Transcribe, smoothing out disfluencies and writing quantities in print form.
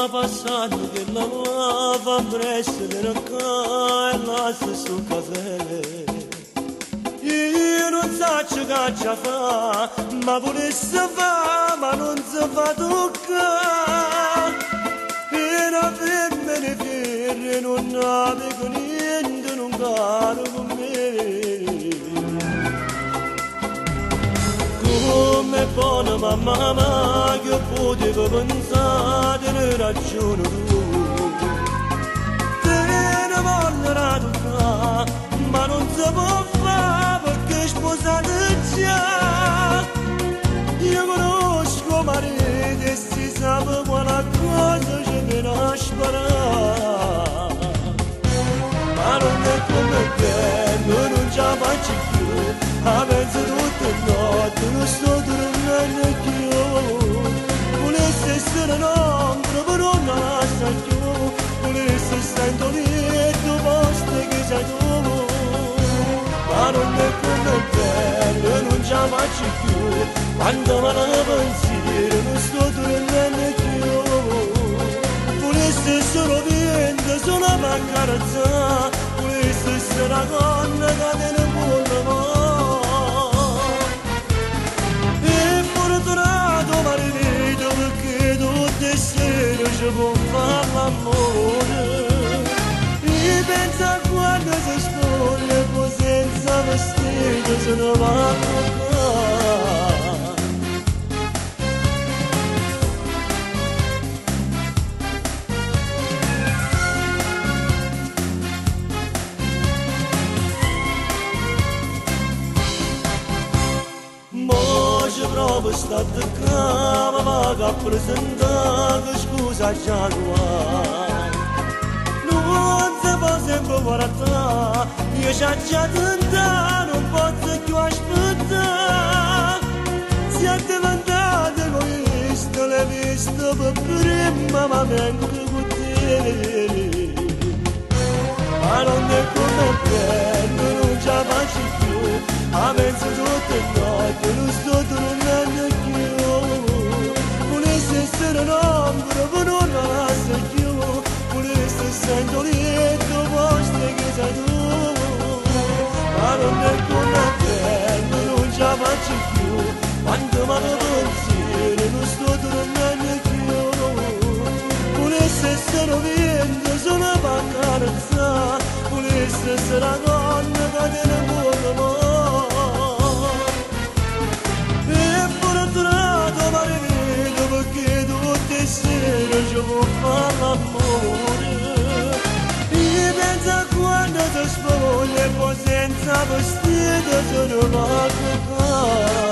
passando che la lava presso della casa su caselle. Io non so che caccia fa, ma volesse fa, ma non si fa toccare. Per avermene ferre non avevo niente, non caro con me. Come buona mamma che potevo pensare ne ragione tu. Te ne voglio toccare, ma non si può fare perché sposate già. Io conosco marito e si sa quale cosa ce ne nascerà. Ma non è come te, non ce la faccio più. A mezzo tutte notte non sto dormendo più. Volesse essere un'ombra però non la sa più. Volesse stare in letto posto che sei tu. Ma non è come te, non ce la faccio più. Quando me la pensiero non sto dormendo più. Volesse solo vento, solo per carezzare. Volesse essere una donna che te ne vuole mai. E fortunato marito perché tutte le sere ci può fare l'amore. E pensa quando si spoglia poi senza vestito se ne va a toccare. Provo state qua, ma vaga a presentare, scusa già guai. Non si può sempre guardare, io già tentato, non posso più aspettare. Siete diventati egoista, l'hai visto per prima, ma vengo con te. Ma non è come te, non ce la faccio più. A mezzo tutte notte non sto dormendo più. Volesse essere un'ombra ma non la sa più. Volesse essere letto posto che sei tu. Ma non è come te, non ce la faccio più. Quando me la pensiero non sto dormendo più. Volesse essere vento solo per carezzare. Volesse essere la donna che te ne vuole mai. Perché tutte le sere ci può fare l'amore. E pensa quando ti spoglia e poi senza vestito se ne va a toccare.